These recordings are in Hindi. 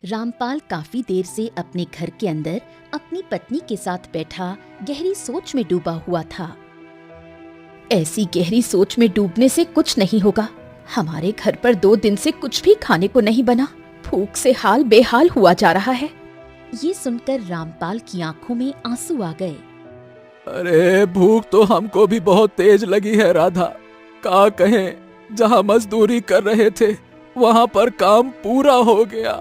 रामपाल काफी देर से अपने घर के अंदर अपनी पत्नी के साथ बैठा गहरी सोच में डूबा हुआ था। ऐसी गहरी सोच में डूबने से कुछ नहीं होगा। हमारे घर पर 2 दिन से कुछ भी खाने को नहीं बना। भूख से हाल बेहाल हुआ जा रहा है। ये सुनकर रामपाल की आंखों में आंसू आ गए। अरे भूख तो हमको भी बहुत तेज लगी है राधा। क्या कहें, जहाँ मजदूरी कर रहे थे वहाँ पर काम पूरा हो गया।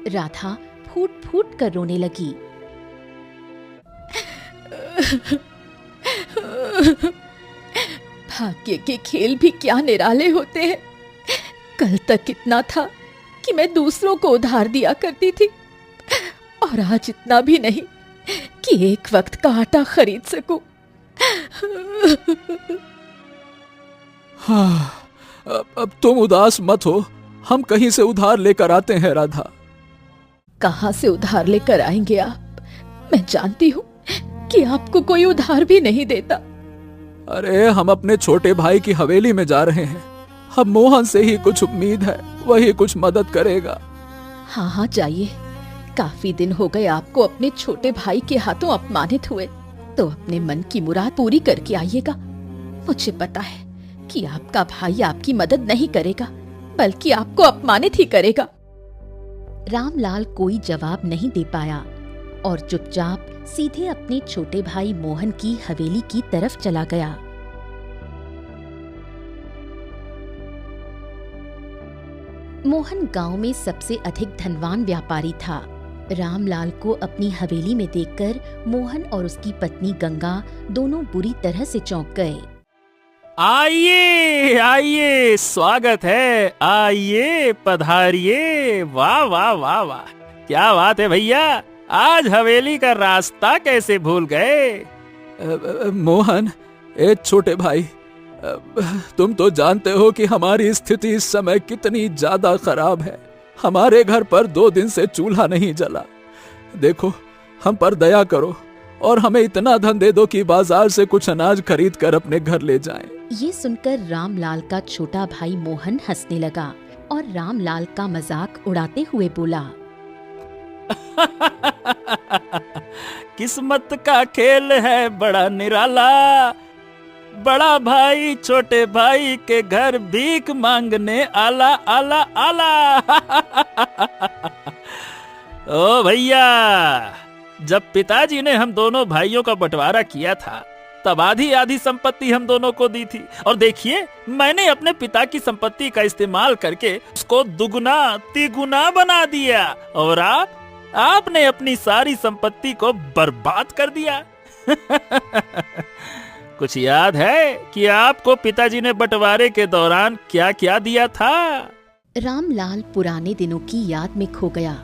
राधा फूट फूट कर रोने लगी। भाग्य के खेल भी क्या निराले होते हैं। कल तक इतना था कि मैं दूसरों को उधार दिया करती थी, और आज इतना भी नहीं कि एक वक्त का आटा खरीद सकूं। हाँ, अब तुम उदास मत हो, हम कहीं से उधार लेकर आते हैं राधा। कहाँ से उधार लेकर आएंगे आप? मैं जानती हूँ कि आपको कोई उधार भी नहीं देता। अरे हम अपने छोटे भाई की हवेली में जा रहे हैं। हम मोहन से ही कुछ उम्मीद है, वही कुछ मदद करेगा। हाँ हाँ जाइए। काफी दिन हो गए आपको अपने छोटे भाई के हाथों अपमानित हुए, तो अपने मन की मुराद पूरी करके आइएगा। मुझे पता है कि आपका भाई आपकी मदद नहीं करेगा, बल्कि आपको अपमानित ही करेगा। रामलाल कोई जवाब नहीं दे पाया और चुपचाप सीधे अपने छोटे भाई मोहन की हवेली की तरफ चला गया। मोहन गांव में सबसे अधिक धनवान व्यापारी था। रामलाल को अपनी हवेली में देखकर मोहन और उसकी पत्नी गंगा दोनों बुरी तरह से चौंक गए। आइए आइए, स्वागत है, आइए पधारिए। वाह वाह वाह वाह, क्या बात है भैया, आज हवेली का रास्ता कैसे भूल गए? मोहन, ए छोटे भाई, तुम तो जानते हो कि हमारी स्थिति इस समय कितनी ज्यादा खराब है। हमारे घर पर 2 दिन से चूल्हा नहीं जला। देखो, हम पर दया करो और हमें इतना धन दे दो कि बाजार से कुछ अनाज खरीद कर अपने घर ले जाएं। ये सुनकर रामलाल का छोटा भाई मोहन हंसने लगा और रामलाल का मजाक उड़ाते हुए बोला, किस्मत का खेल है बड़ा निराला, बड़ा भाई छोटे भाई के घर भीख मांगने आला आला आला। ओ भैया, जब पिताजी ने हम दोनों भाइयों का बंटवारा किया था तब आधी आधी संपत्ति हम दोनों को दी थी, और देखिए मैंने अपने पिता की संपत्ति का इस्तेमाल करके उसको दुगुना तिगुना बना दिया, और आपने अपनी सारी संपत्ति को बर्बाद कर दिया। कुछ याद है कि आपको पिताजी ने बंटवारे के दौरान क्या क्या दिया था? रामलाल पुराने दिनों की याद में खो गया।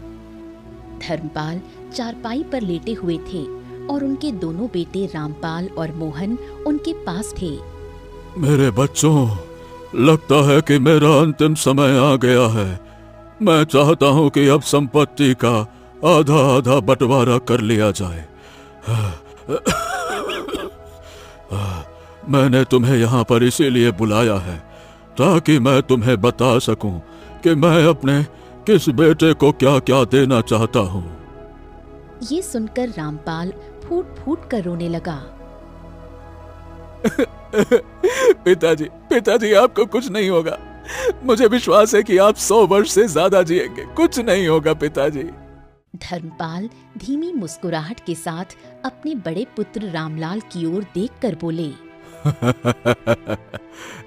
धर्मपाल चारपाई पर लेटे हुए थे और उनके दोनों बेटे रामपाल और मोहन उनके पास थे। मेरे बच्चों, लगता है कि मेरा अंतिम समय आ गया है। मैं चाहता हूँ कि अब संपत्ति का आधा आधा बंटवारा कर लिया जाए। मैंने तुम्हें यहाँ पर इसीलिए बुलाया है ताकि मैं तुम्हें बता सकूं कि मैं अपने किस बेटे को क्या क्या देना चाहता हूँ। ये सुनकर रामपाल फूट फूट कर रोने लगा। पिताजी आपको कुछ नहीं होगा। मुझे विश्वास है कि आप 100 वर्ष से ज्यादा जिएंगे। कुछ नहीं होगा पिताजी। धर्मपाल धीमी मुस्कुराहट के साथ अपने बड़े पुत्र रामलाल की ओर देखकर बोले,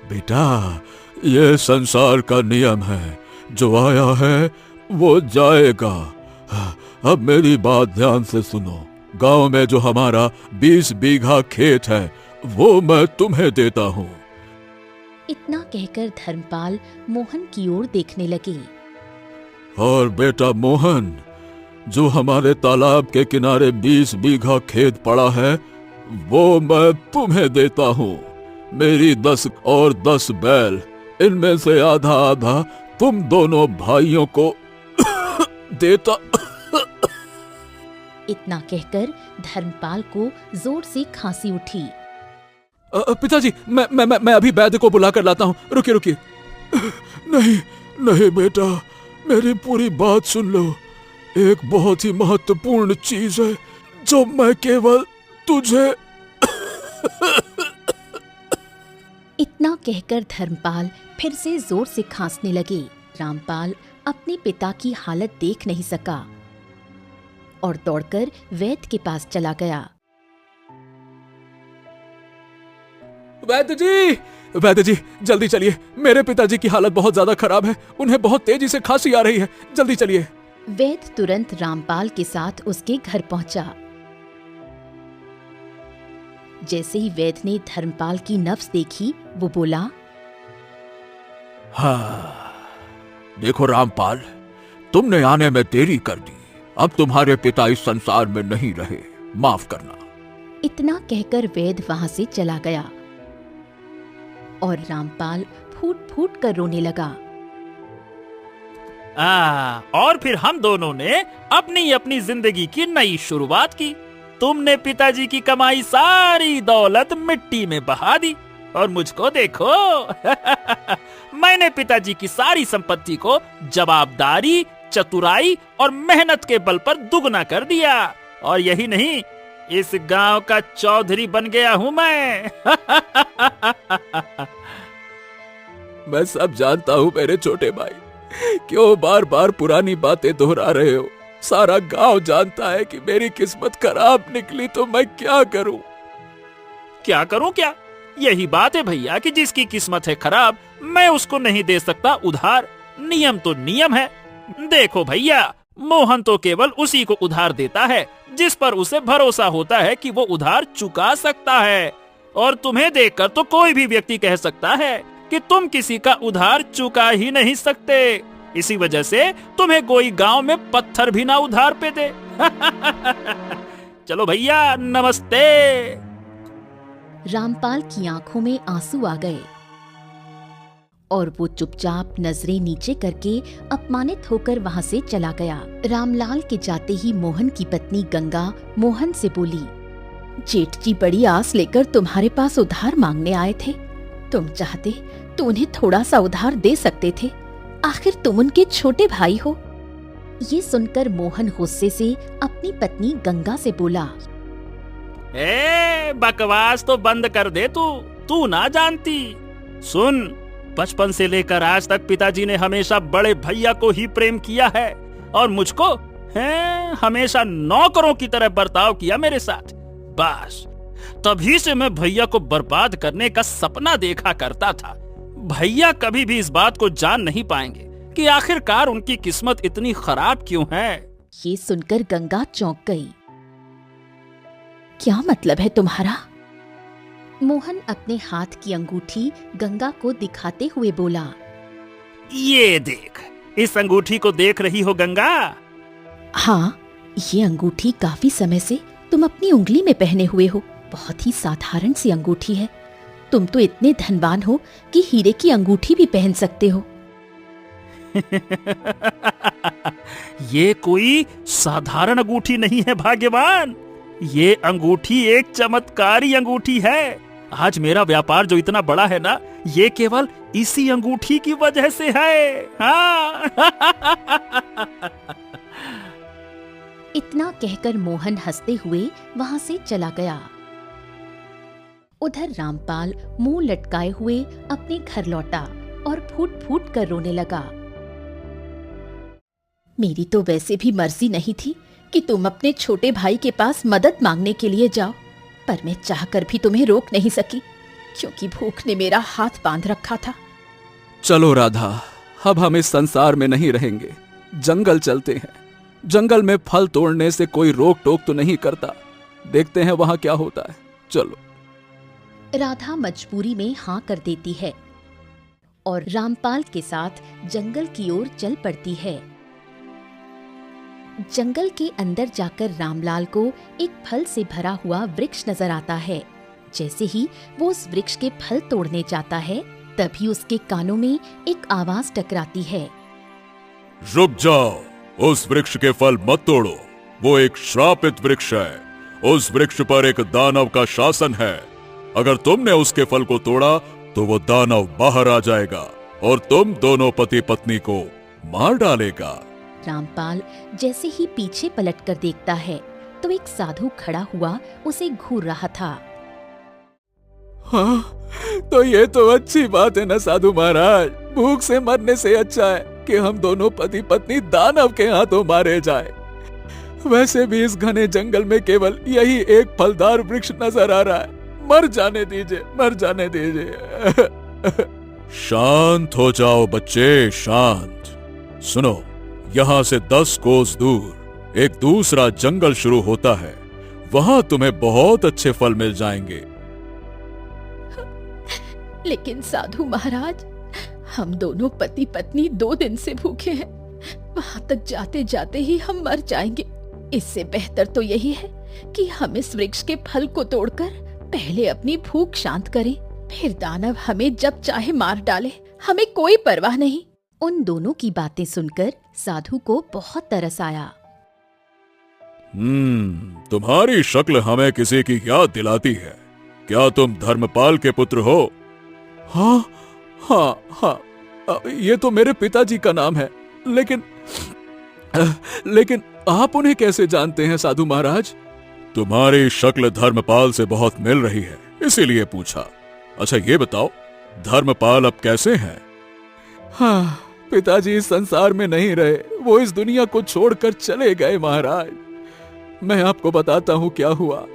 बेटा, ये संसार का नियम है, जो आया है वो जाएगा। अब मेरी बात ध्यान से सुनो। गांव में जो हमारा 20 बीघा खेत है वो मैं तुम्हें देता हूँ। इतना कहकर धर्मपाल मोहन की ओर देखने लगे। और बेटा मोहन, जो हमारे तालाब के किनारे 20 बीघा खेत पड़ा है वो मैं तुम्हें देता हूँ। मेरी 10 और 10 बैल, इनमें से आधा आधा तुम दोनों भाइयों को देता। इतना कहकर धर्मपाल को जोर से खांसी उठी। पिताजी, मैं अभी वैद्य को बुला कर लाता हूँ। रुकिए। नहीं बेटा, मेरी पूरी बात सुन लो। एक बहुत ही महत्वपूर्ण चीज है जो मैं केवल तुझे। इतना कहकर धर्मपाल फिर से जोर से खांसने लगे। रामपाल अपने पिता की हालत देख नहीं सका और दौड़कर वैद्य के पास चला गया। वैद्य जी जल्दी चलिए, मेरे पिताजी की हालत बहुत ज्यादा खराब है, उन्हें बहुत तेजी से खांसी आ रही है, जल्दी चलिए। वैद्य तुरंत रामपाल के साथ उसके घर पहुंचा। जैसे ही वैद्य ने धर्मपाल की नब्ज देखी, वो बोला, हाँ, देखो रामपाल, तुमने आने में देरी कर दी, अब तुम्हारे पिता इस संसार में नहीं रहे, माफ करना। इतना कहकर वैद्य वहां से चला गया और रामपाल फूट फूट कर रोने लगा। और फिर हम दोनों ने अपनी अपनी जिंदगी की नई शुरुआत की। तुमने पिताजी की कमाई सारी दौलत मिट्टी में बहा दी और मुझको देखो मैंने पिताजी की सारी संपत्ति को जवाबदारी, चतुराई और मेहनत के बल पर दुगना कर दिया। और यही नहीं, इस गांव का चौधरी बन गया हूं मैं। मैं सब जानता हूँ मेरे छोटे भाई, क्यों बार बार पुरानी बातें दोहरा रहे हो। सारा गांव जानता है कि मेरी किस्मत खराब निकली, तो मैं क्या करूं? क्या करूं क्या? यही बात है भैया कि जिसकी किस्मत है खराब, मैं उसको नहीं दे सकता उधार। नियम तो नियम है। देखो भैया, मोहन तो केवल उसी को उधार देता है जिस पर उसे भरोसा होता है कि वो उधार चुका सकता है। और तुम्हें देखकर तो कोई भी व्यक्ति कह सकता है कि तुम किसी का उधार चुका ही नहीं सकते। इसी वजह से तुम्हें कोई गांव में पत्थर भी ना उधार पे दे। चलो भैया, नमस्ते। रामपाल की आंखों में आंसू आ गए और वो चुपचाप नजरें नीचे करके अपमानित होकर वहां से चला गया। रामलाल के जाते ही मोहन की पत्नी गंगा मोहन से बोली, जेठ जी बड़ी आस लेकर तुम्हारे पास उधार मांगने आए थे। तुम चाहते तो उन्हें थोड़ा सा उधार दे सकते थे, आखिर तुम उनके छोटे भाई हो। ये सुनकर मोहन गुस्से से अपनी पत्नी गंगा से बोला, बकवास तो बंद कर दे तू ना जानती। सुन, बचपन से लेकर आज तक पिताजी ने हमेशा बड़े भैया को ही प्रेम किया है और मुझको हमेशा नौकरों की तरह बर्ताव किया मेरे साथ। बस तभी से मैं भैया को बर्बाद करने का सपना देखा करता था। भैया कभी भी इस बात को जान नहीं पाएंगे कि आखिरकार उनकी किस्मत इतनी खराब क्यों है। ये सुनकर गंगा चौंक गई। क्या मतलब है तुम्हारा? मोहन अपने हाथ की अंगूठी गंगा को दिखाते हुए बोला, ये देख, इस अंगूठी को देख रही हो गंगा? हाँ, ये अंगूठी काफी समय से तुम अपनी उंगली में पहने हुए हो। बहुत ही साधारण सी अंगूठी है। तुम तो इतने धनवान हो कि हीरे की अंगूठी भी पहन सकते हो। ये कोई साधारण अंगूठी नहीं है भाग्यवान, ये अंगूठी एक चमत्कारी अंगूठी है। आज मेरा व्यापार जो इतना बड़ा है ना, ये केवल इसी अंगूठी की वजह से है। हाँ। इतना कहकर मोहन हंसते हुए वहां से चला गया। उधर रामपाल मुंह लटकाए हुए अपने घर लौटा और फूट फूट कर रोने लगा। मेरी तो वैसे भी मर्जी नहीं थी कि तुम अपने छोटे भाई के पास मदद मांगने के लिए जाओ, पर मैं चाहकर भी तुम्हें रोक नहीं सकी क्योंकि भूख ने मेरा हाथ बांध रखा था। चलो राधा, अब हम इस संसार में नहीं रहेंगे, जंगल चलते हैं। जंगल में फल तोड़ने से कोई रोक टोक तो नहीं करता, देखते हैं वहां क्या होता है। चलो। राधा मजबूरी में हाँ कर देती है और रामपाल के साथ जंगल की ओर चल पड़ती है। जंगल के अंदर जाकर रामलाल को एक फल से भरा हुआ वृक्ष नजर आता है। जैसे ही वो उस वृक्ष के फल तोड़ने जाता है, तभी उसके कानों में एक आवाज टकराती है। रुक जाओ, उस वृक्ष के फल मत तोड़ो, वो एक श्रापित वृक्ष है। उस वृक्ष पर एक दानव का शासन है। अगर तुमने उसके फल को तोड़ा तो वो दानव बाहर आ जाएगा और तुम दोनों पति पत्नी को मार डालेगा। रामपाल जैसे ही पीछे पलटकर देखता है तो एक साधु खड़ा हुआ उसे घूर रहा था। हाँ, तो ये तो अच्छी बात है ना साधु महाराज। भूख से मरने से अच्छा है कि हम दोनों पति पत्नी दानव के हाथों मारे जाए। वैसे भी इस घने जंगल में केवल यही एक फलदार वृक्ष नजर आ रहा है। मर जाने दीजिए, मर जाने दीजिए। शांत हो जाओ बच्चे, शांत। सुनो, यहाँ से 10 कोस दूर एक दूसरा जंगल शुरू होता है। वहां तुम्हें बहुत अच्छे फल मिल जाएंगे। लेकिन साधु महाराज, हम दोनों पति पत्नी 2 दिन से भूखे हैं। वहां तक जाते जाते ही हम मर जाएंगे। इससे बेहतर तो यही है कि हम इस वृक्ष के फल को तोड़कर पहले अपनी भूख शांत करें, फिर दानव हमें जब चाहे मार डाले, हमें कोई परवाह नहीं। उन दोनों की बातें सुनकर साधु को बहुत तरस आया। तुम्हारी शक्ल हमें किसी की याद दिलाती है। क्या तुम धर्मपाल के पुत्र हो? हाँ हाँ हाँ, ये तो मेरे पिताजी का नाम है। लेकिन आप उन्हें कैसे जानते हैं साधु महाराज? तुम्हारी शक्ल धर्मपाल से बहुत मिल रही है, इसीलिए पूछा। अच्छा ये बताओ, धर्मपाल अब कैसे हैं? हाँ, पिताजी इस संसार में नहीं रहे, वो इस दुनिया को छोड़कर चले गए महाराज। मैं आपको बताता हूँ क्या हुआ।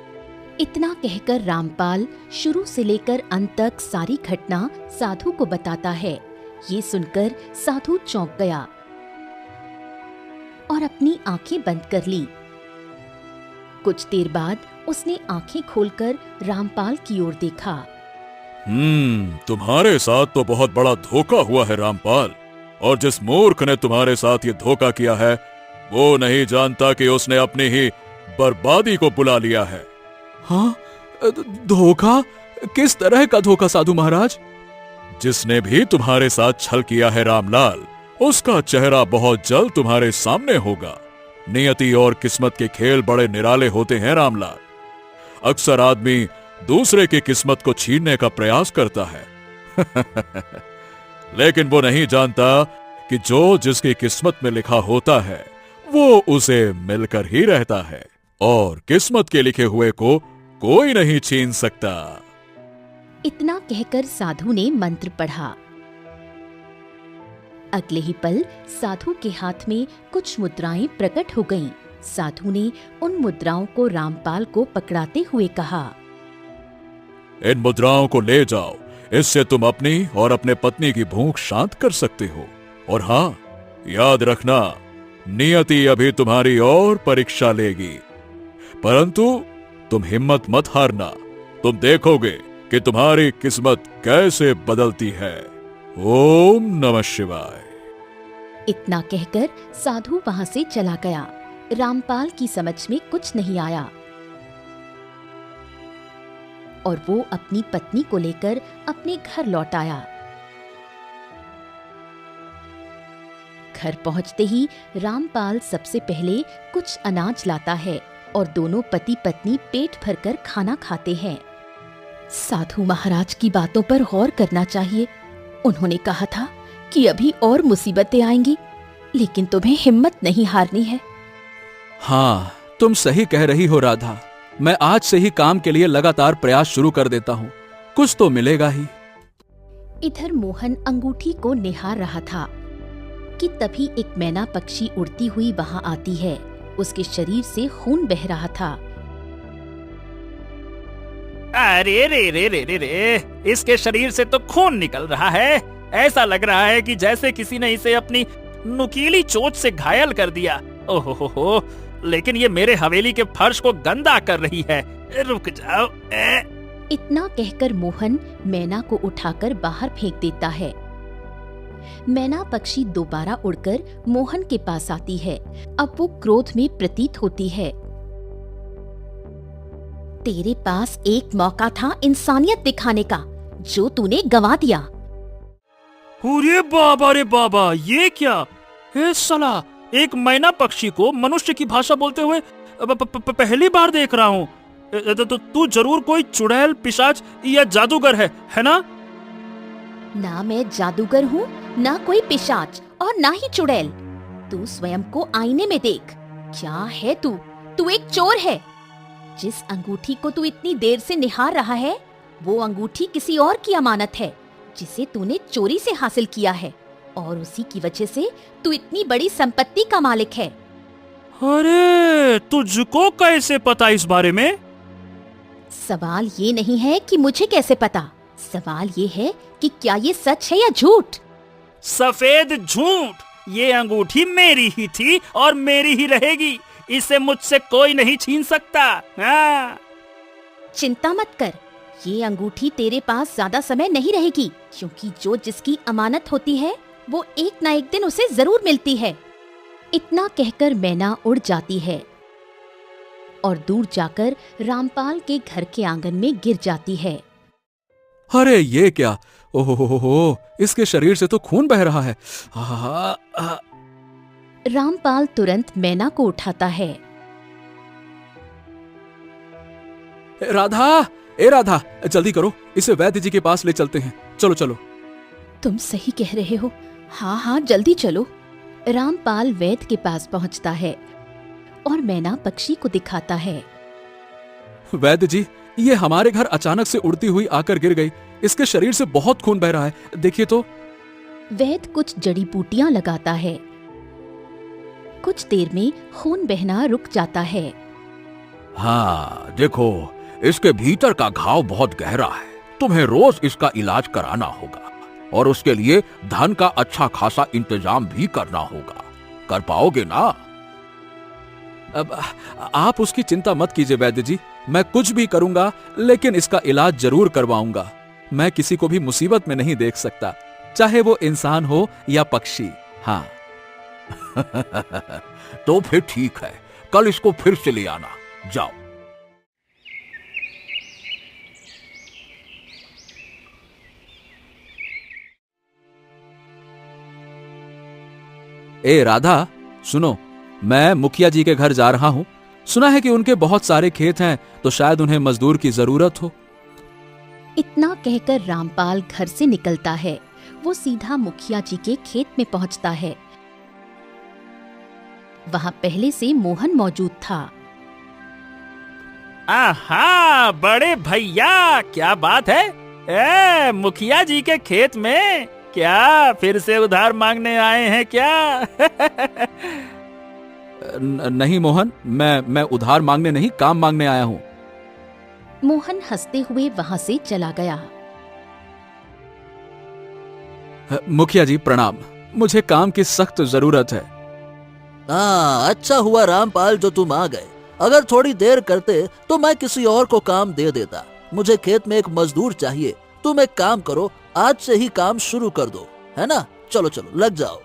इतना कहकर रामपाल शुरू से लेकर अंत तक सारी घटना साधु को बताता है। ये सुनकर साधु चौंक गया और अपनी आंखें बंद कर ली। कुछ देर बाद उसने आंखें खोलकर रामपाल की ओर देखा। तुम्हारे साथ तो बहुत बड़ा धोखा हुआ है रामपाल। और जिस मूर्ख ने तुम्हारे साथ ये धोखा किया है, वो नहीं जानता कि उसने अपनी ही बर्बादी को बुला लिया है। हाँ, धोखा? किस तरह का धोखा साधु महाराज? जिसने भी तुम्हारे साथ छल किया है रामलाल, उसका चेहरा बहुत जल्द तुम्हारे सामने होगा। नियति और किस्मत के खेल बड़े निराले होते हैं रामलाल। अक्सर आदमी दूसरे की किस्मत को छीनने का प्रयास करता है लेकिन वो नहीं जानता कि जो जिसकी किस्मत में लिखा होता है वो उसे मिलकर ही रहता है, और किस्मत के लिखे हुए को कोई नहीं छीन सकता। इतना कहकर साधु ने मंत्र पढ़ा। अगले ही पल साधु के हाथ में कुछ मुद्राएं प्रकट हो गईं। साधु ने उन मुद्राओं को रामपाल को पकड़ाते हुए कहा, इन मुद्राओं को ले जाओ, इससे तुम अपनी और अपने पत्नी की भूख शांत कर सकते हो। और हाँ, याद रखना, नियति अभी तुम्हारी और परीक्षा लेगी, परंतु तुम हिम्मत मत हारना। तुम देखोगे कि तुम्हारी किस्मत कैसे बदलती है। ओम नमः शिवाय। इतना कहकर साधु वहां से चला गया। रामपाल की समझ में कुछ नहीं आया और वो अपनी पत्नी को लेकर अपने घर लौट आया। घर पहुंचते ही रामपाल सबसे पहले कुछ अनाज लाता है और दोनों पति पत्नी पेट भरकर खाना खाते हैं। साधु महाराज की बातों पर गौर करना चाहिए। उन्होंने कहा था कि अभी और मुसीबतें आएंगी, लेकिन तुम्हें हिम्मत नहीं हारनी है। हाँ, तुम सही कह रही हो राधा। मैं आज से ही काम के लिए लगातार प्रयास शुरू कर देता हूँ, कुछ तो मिलेगा ही। इधर मोहन अंगूठी को निहार रहा था कि तभी एक मैना पक्षी उड़ती हुई वहां आती है। उसके शरीर से खून बह रहा था। अरे रे रे रे रे रे, इसके शरीर से तो खून निकल रहा है। ऐसा लग रहा है कि जैसे किसी ने इसे अपनी नुकीली चोंच से घायल कर दिया। ओहो, लेकिन ये मेरे हवेली के फर्श को गंदा कर रही है। रुक जाओ। इतना कहकर मोहन मैना को उठाकर बाहर फेंक देता है। मैना पक्षी दोबारा उड़कर मोहन के पास आती है। अब वो क्रोध में प्रतीत होती है। तेरे पास एक मौका था इंसानियत दिखाने का, जो तूने गंवा दिया। अरे बाबा रे बाबा, ये क्या? ए साला, एक मैना पक्षी को मनुष्य की भाषा बोलते हुए पहली बार देख रहा हूँ। तो तू जरूर कोई चुड़ैल, पिशाच या जादूगर है ना? ना मैं जादूगर हूँ, ना कोई पिशाच और ना ही चुड़ैल। तू स्वयं को आईने में देख। क्या है तू? तू एक चोर है। जिस अंगूठी को तू इतनी देर से निहार रहा है, वो अंगूठी किसी और की अमानत है, जिसे तूने चोरी से हासिल किया है, और उसी की वजह से तू इतनी बड़ी संपत्ति का मालिक है। अरे, तुझको कैसे पता इस बारे में? सवाल ये नहीं है कि मुझे कैसे पता, सवाल ये है कि क्या ये सच है या झूठ। सफेद झूठ। ये अंगूठी मेरी ही थी और मेरी ही रहेगी। इसे मुझसे कोई नहीं छीन सकता। हाँ। चिंता मत कर, ये अंगूठी तेरे पास ज्यादा समय नहीं रहेगी, क्योंकि जो जिसकी अमानत होती है वो एक ना एक दिन उसे जरूर मिलती है। इतना कहकर मैना उड़ जाती है और दूर जाकर रामपाल के घर के आंगन में गिर जाती है। अरे ये क्या? ओहो, इसके शरीर से तो खून बह रहा है। रामपाल तुरंत मैना को उठाता है। राधा, ए राधा, जल्दी करो, इसे वैद्य जी के पास ले चलते हैं। चलो चलो। तुम सही कह रहे हो। हाँ हाँ, जल्दी चलो। रामपाल वैद्य के पास पहुंचता है और मैना पक्षी को दिखाता है। वैद्य जी, ये हमारे घर अचानक से उड़ती हुई आकर गिर गई। इसके शरीर से बहुत खून बह रहा है, देखिए तो। वैद्य कुछ जड़ी बूटियां लगाता है। कुछ देर में खून बहना रुक जाता है। हाँ देखो, इसके भीतर का घाव बहुत गहरा है। तुम्हें रोज इसका इलाज कराना होगा और उसके लिए धन का अच्छा खासा इंतजाम भी करना होगा। कर पाओगे ना? अब आप उसकी चिंता मत कीजिए वैद्य जी, मैं कुछ भी करूंगा, लेकिन इसका इलाज जरूर करवाऊंगा। मैं किसी को भी मुसीबत में नहीं देख सकता, चाहे वो इंसान हो या पक्षी। हाँ। तो फिर ठीक है, कल इसको फिर से ले आना। जाओ। ए राधा, सुनो, मैं मुखिया जी के घर जा रहा हूं। सुना है कि उनके बहुत सारे खेत हैं, तो शायद उन्हें मजदूर की जरूरत हो। इतना कहकर रामपाल घर से निकलता है। वो सीधा मुखिया जी के खेत में पहुंचता है। वहां पहले से मोहन मौजूद था। आहा, बड़े भैया, क्या बात है? मुखिया जी के खेत में क्या फिर से उधार मांगने आए हैं क्या? नहीं मोहन, मैं उधार मांगने नहीं, काम मांगने आया हूं। मोहन हंसते हुए वहां से चला गया। मुखिया जी प्रणाम, मुझे काम की सख्त जरूरत है। हाँ, अच्छा हुआ रामपाल जो तुम आ गए। अगर थोड़ी देर करते तो मैं किसी और को काम दे देता। मुझे खेत में एक मजदूर चाहिए। तुम एक काम करो, आज से ही काम शुरू कर दो, है ना? चलो चलो, लग जाओ।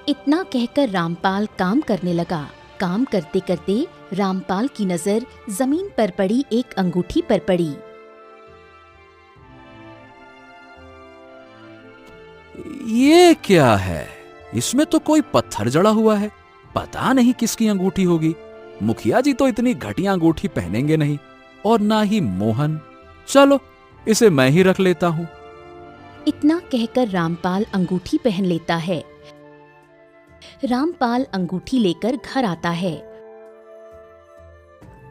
इतना कहकर रामपाल काम करने लगा। काम करते करते रामपाल की नजर जमीन पर पड़ी एक अंगूठी पर पड़ी। ये क्या है? इसमें तो कोई पत्थर जड़ा हुआ है। पता नहीं किसकी अंगूठी होगी। मुखिया जी तो इतनी घटिया अंगूठी पहनेंगे नहीं, और ना ही मोहन। चलो, इसे मैं ही रख लेता हूं। इतना कहकर रामपाल अंगूठी पहन लेता है। रामपाल अंगूठी लेकर घर आता है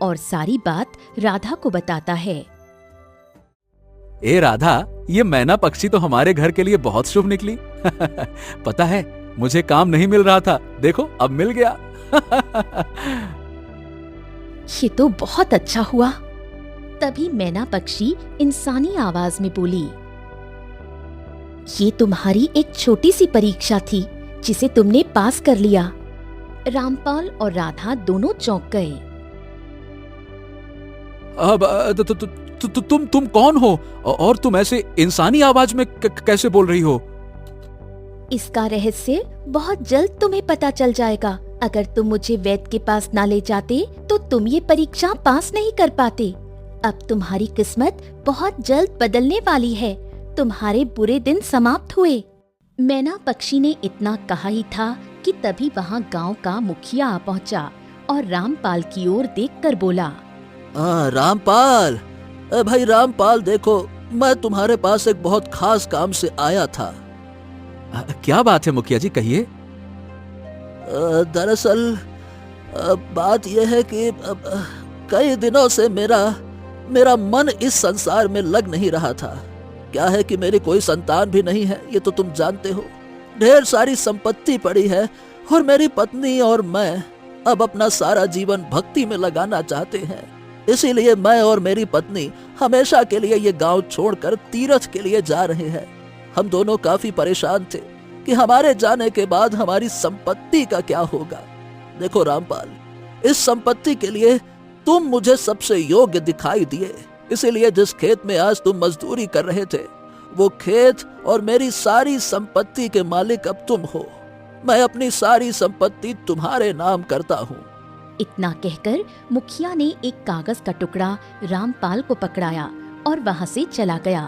और सारी बात राधा को बताता है। ए राधा, ये मैना पक्षी तो हमारे घर के लिए बहुत शुभ निकली। पता है, मुझे काम नहीं मिल रहा था, देखो अब मिल गया। ये तो बहुत अच्छा हुआ। तभी मैना पक्षी इंसानी आवाज में बोली, ये तुम्हारी एक छोटी सी परीक्षा थी जिसे तुमने पास कर लिया। रामपाल और राधा दोनों चौंक गए। अब तुम कौन हो और तुम ऐसे इंसानी आवाज में कैसे बोल रही हो? इसका रहस्य बहुत जल्द तुम्हें पता चल जाएगा। अगर तुम मुझे वैद्य के पास ना ले जाते तो तुम ये परीक्षा पास नहीं कर पाते। अब तुम्हारी किस्मत बहुत जल्द बदलने वाली है। तुम्हारे बुरे दिन समाप्त हुए। मैना पक्षी ने इतना कहा ही था कि तभी वहाँ गांव का मुखिया आ पहुँचा और रामपाल की ओर देखकर बोला, रामपाल, भाई रामपाल, देखो मैं तुम्हारे पास एक बहुत खास काम से आया था। क्या बात है मुखिया जी, कहिए। दरअसल बात यह है कि कई दिनों से मेरा मन इस संसार में लग नहीं रहा था। क्या है कि मेरी कोई संतान भी नहीं है, ये तो तुम जानते हो। ढेर सारी संपत्ति पड़ी है और मेरी पत्नी और मैं अब अपना सारा जीवन भक्ति में लगाना चाहते हैं। इसीलिए मैं और मेरी पत्नी हमेशा के लिए ये गांव छोड़कर तीर्थ के लिए जा रहे हैं। हम दोनों काफी परेशान थे कि हमारे जाने के बाद हमारी संपत्ति का क्या होगा। देखो रामपाल, इस संपत्ति के लिए तुम मुझे सबसे योग्य दिखाई दिए, इसीलिए जिस खेत में आज तुम मजदूरी कर रहे थे वो खेत और मेरी सारी संपत्ति के मालिक अब तुम हो। मैं अपनी सारी संपत्ति तुम्हारे नाम करता हूँ। इतना कहकर मुखिया ने एक कागज का टुकड़ा रामपाल को पकड़ाया और वहां से चला गया।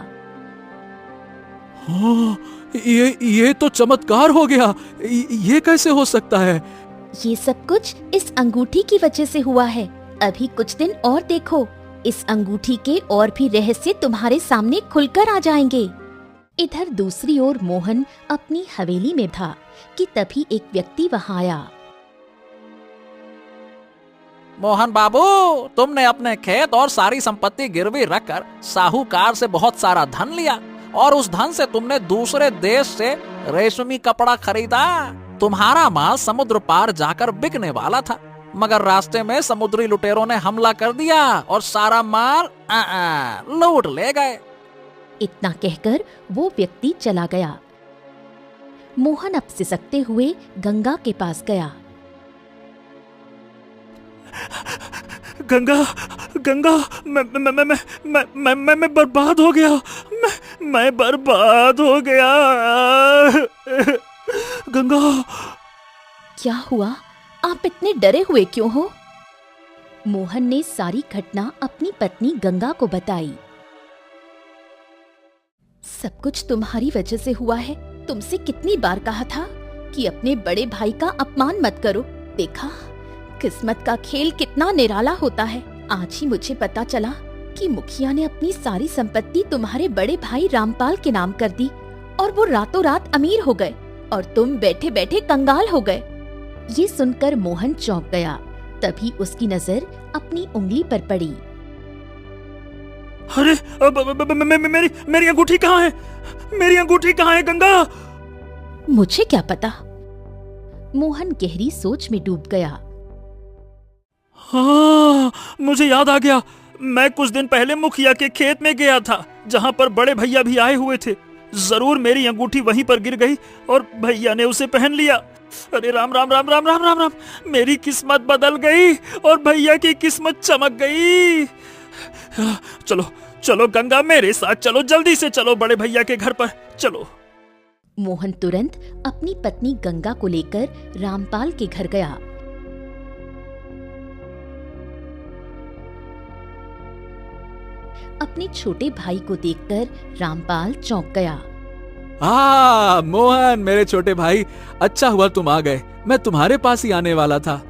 हाँ, ये तो चमत्कार हो गया। ये कैसे हो सकता है? ये सब कुछ इस अंगूठी की वजह से हुआ है। अभी कुछ दिन और देखो, इस अंगूठी के और भी रहस्य तुम्हारे सामने खुलकर आ जाएंगे। इधर दूसरी ओर मोहन अपनी हवेली में था कि तभी एक व्यक्ति वहां आया। मोहन बाबू, तुमने अपने खेत और सारी संपत्ति गिरवी रखकर साहूकार से बहुत सारा धन लिया और उस धन से तुमने दूसरे देश से रेशमी कपड़ा खरीदा। तुम्हारा माल समुद्र पार जाकर बिकने वाला था, मगर रास्ते में समुद्री लुटेरों ने हमला कर दिया और सारा माल लूट ले गए। इतना कहकर वो व्यक्ति चला गया। मोहन अब सिसकते हुए गंगा के पास गया। गंगा, गंगा, मैं बर्बाद हो गया। मैं बर्बाद हो गया। गंगा, क्या हुआ? आप इतने डरे हुए क्यों हो? मोहन ने सारी घटना अपनी पत्नी गंगा को बताई। सब कुछ तुम्हारी वजह से हुआ है। तुमसे कितनी बार कहा था कि अपने बड़े भाई का अपमान मत करो। देखा, किस्मत का खेल कितना निराला होता है। आज ही मुझे पता चला कि मुखिया ने अपनी सारी संपत्ति तुम्हारे बड़े भाई रामपाल के नाम कर दी और वो रातों रात अमीर हो गए और तुम बैठे बैठे कंगाल हो गए। ये सुनकर मोहन चौंक गया। तभी उसकी नजर अपनी उंगली पर पड़ी। अरे, मेरी अंगूठी कहाँ है? मेरी अंगूठी कहाँ है गंगा? मुझे क्या पता। मोहन गहरी सोच में डूब गया। हाँ, मुझे याद आ गया। मैं कुछ दिन पहले मुखिया के खेत में गया था, जहाँ पर बड़े भैया भी आए हुए थे। जरूर मेरी अंगूठी वहीं पर गिर गई और भैया ने उसे पहन लिया। अरे राम राम राम राम राम राम राम, मेरी किस्मत बदल गई और भैया की किस्मत चमक गई। चलो चलो गंगा, मेरे साथ चलो, जल्दी से चलो बड़े भैया के घर पर चलो। मोहन तुरंत अपनी पत्नी गंगा को लेकर रामपाल के घर गया। अपने छोटे भाई को देखकर रामपाल चौंक गया। मोहन, मेरे छोटे भाई, अच्छा हुआ तुम आ गए। मैं तुम्हारे पास ही आने वाला था।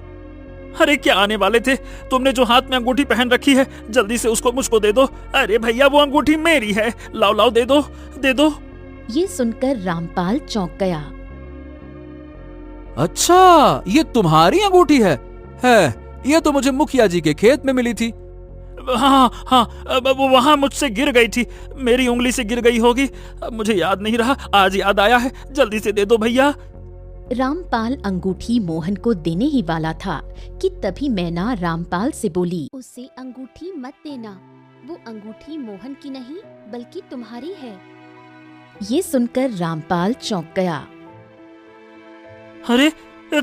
अरे क्या आने वाले थे? तुमने जो हाथ में अंगूठी पहन रखी है, जल्दी से उसको मुझको दे दो। अरे भैया, वो अंगूठी मेरी है। लाओ लाओ, दे दो दे दो। ये सुनकर रामपाल चौंक गया। अच्छा, ये तुम्हारी अंगूठी है? ये तो मुझे मुखिया जी के खेत में मिली थी। हाँ हाँ, वो वहाँ मुझसे गिर गई थी। मेरी उंगली से गिर गई होगी, मुझे याद नहीं रहा। आज याद आया है, जल्दी से दे दो भैया। रामपाल अंगूठी मोहन को देने ही वाला था कि तभी मैना रामपाल से बोली, उसे अंगूठी मत देना। वो अंगूठी मोहन की नहीं बल्कि तुम्हारी है। ये सुनकर रामपाल चौंक गया। अरे,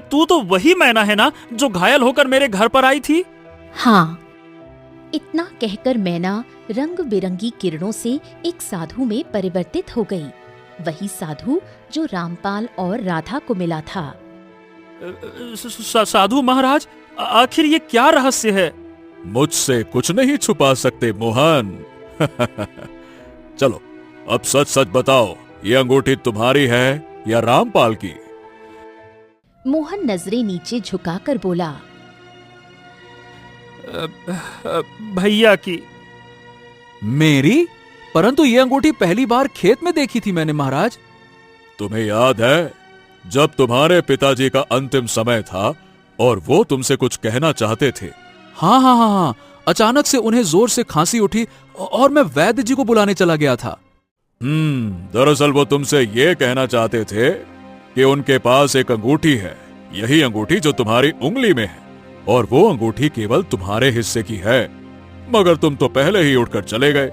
तू तो वही मैना है ना जो घायल होकर मेरे घर पर आई थी? हाँ। इतना कहकर मैना रंग बिरंगी किरणों से एक साधु में परिवर्तित हो गई। वही साधु जो रामपाल और राधा को मिला था। साधु महाराज, आखिर ये क्या रहस्य है? मुझसे कुछ नहीं छुपा सकते मोहन। चलो, अब सच सच बताओ, ये अंगूठी तुम्हारी है या रामपाल की? मोहन नजरें नीचे झुकाकर बोला, भैया की। मेरी? परंतु ये अंगूठी पहली बार खेत में देखी थी मैंने महाराज। तुम्हें याद है, जब तुम्हारे पिताजी का अंतिम समय था और वो तुमसे कुछ कहना चाहते थे। हाँ हाँ हाँ हाँ, अचानक से उन्हें जोर से खांसी उठी और मैं वैद्य जी को बुलाने चला गया था। दरअसल वो तुमसे ये कहना चाहते थे कि उनके पास एक अंगूठी है, यही अंगूठी जो तुम्हारी उंगली में है, और वो अंगूठी केवल तुम्हारे हिस्से की है। मगर तुम तो पहले ही उठकर चले गए।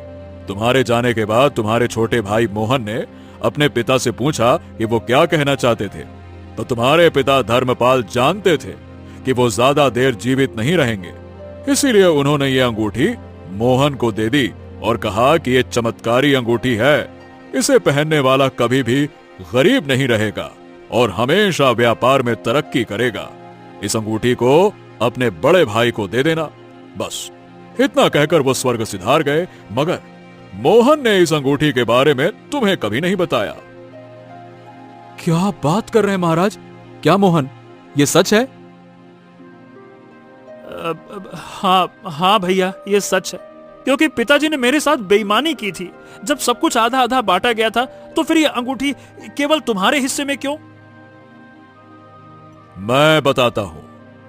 तुम्हारे जाने के बाद तुम्हारे छोटे भाई मोहन ने अपने पिता से पूछा कि वो क्या कहना चाहते थे, तो तुम्हारे पिता धर्मपाल जानते थे कि वो ज्यादा देर जीवित नहीं रहेंगे, इसीलिए उन्होंने ये अंगूठी मोहन को दे दी और कहा कि ये चमत्कारी अंगूठी है, इसे पहनने वाला कभी भी गरीब नहीं रहेगा और हमेशा व्यापार में तरक्की करेगा। इस अंगूठी को अपने बड़े भाई को दे देना। बस इतना कहकर वो स्वर्ग सिधार गए, मगर मोहन ने इस अंगूठी के बारे में तुम्हें कभी नहीं बताया। क्या बात कर रहे हैं महाराज? क्या मोहन, ये सच है? हाँ भैया, ये सच है, क्योंकि पिताजी ने मेरे साथ बेईमानी की थी। जब सब कुछ आधा आधा बांटा गया था, तो फिर ये अंगूठी केवल तुम्हारे हिस्से में क्यों? मैं बताता हूं।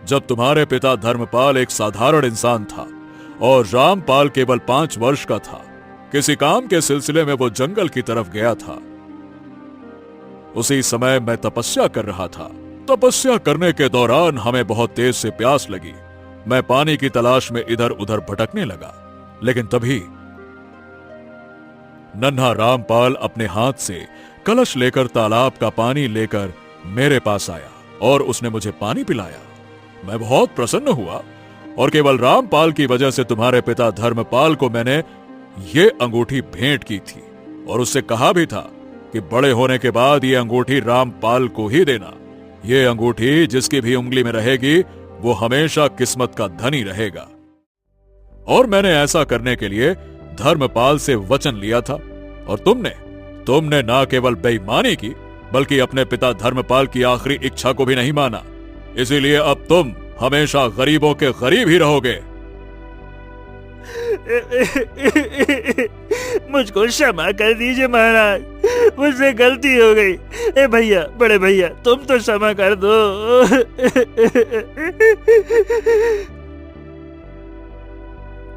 जब तुम्हारे पिता धर्मपाल एक साधारण इंसान था और रामपाल केवल 5 वर्ष का था, किसी काम के सिलसिले में वो जंगल की तरफ गया था। उसी समय मैं तपस्या कर रहा था। तपस्या करने के दौरान हमें बहुत तेज से प्यास लगी। मैं पानी की तलाश में इधर उधर भटकने लगा, लेकिन तभी नन्हा रामपाल अपने हाथ से कलश लेकर तालाब का पानी लेकर मेरे पास आया और उसने मुझे पानी पिलाया। मैं बहुत प्रसन्न हुआ और केवल रामपाल की वजह से तुम्हारे पिता धर्मपाल को मैंने ये अंगूठी भेंट की थी और उससे कहा भी था कि बड़े होने के बाद ये अंगूठी रामपाल को ही देना। ये अंगूठी जिसकी भी उंगली में रहेगी वो हमेशा किस्मत का धनी रहेगा। और मैंने ऐसा करने के लिए धर्मपाल से वचन लिया था, और तुमने ना केवल बेईमानी की बल्कि अपने पिता धर्मपाल की आखिरी इच्छा को भी नहीं माना। इसीलिए अब तुम हमेशा गरीबों के गरीब ही रहोगे। मुझको क्षमा कर दीजिए महाराज, मुझसे गलती हो गई। ए भैया, बड़े भैया, तुम तो क्षमा कर दो।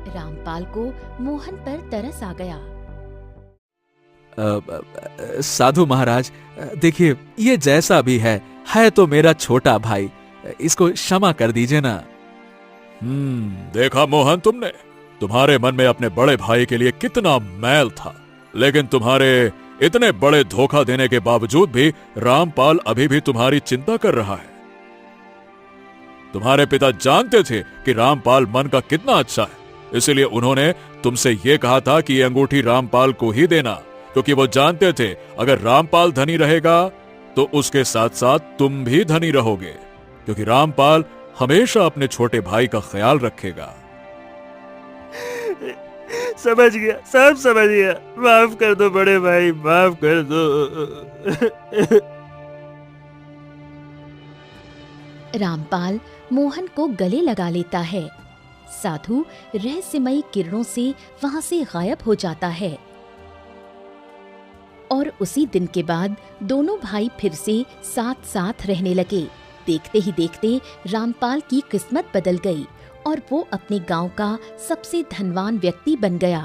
रामपाल को मोहन पर तरस आ गया। साधु महाराज, देखिए ये जैसा भी है तो मेरा छोटा भाई, इसको क्षमा कर दीजिए ना। देखा मोहन, तुमने तुम्हारे मन में अपने बड़े भाई के लिए कितना मैल था, लेकिन तुम्हारे इतने बड़े धोखा देने के बावजूद भी रामपाल अभी भी तुम्हारी चिंता कर रहा है। तुम्हारे पिता जानते थे कि रामपाल मन का कितना अच्छा है, इसलिए उन्होंने तुमसे यह कहा था कि यह अंगूठी रामपाल को ही देना, क्योंकि वो जानते थे अगर रामपाल धनी रहेगा तो उसके साथ साथ तुम भी धनी रहोगे, क्योंकि रामपाल हमेशा अपने छोटे भाई का ख्याल रखेगा। समझ गया, सब समझ गया। माफ कर दो बड़े भाई, माफ कर दो। रामपाल मोहन को गले लगा लेता है। साधु रहस्यमयी किरणों से वहां से गायब हो जाता है और उसी दिन के बाद दोनों भाई फिर से साथ साथ रहने लगे। देखते ही देखते रामपाल की किस्मत बदल गई और वो अपने गांव का सबसे धनवान व्यक्ति बन गया।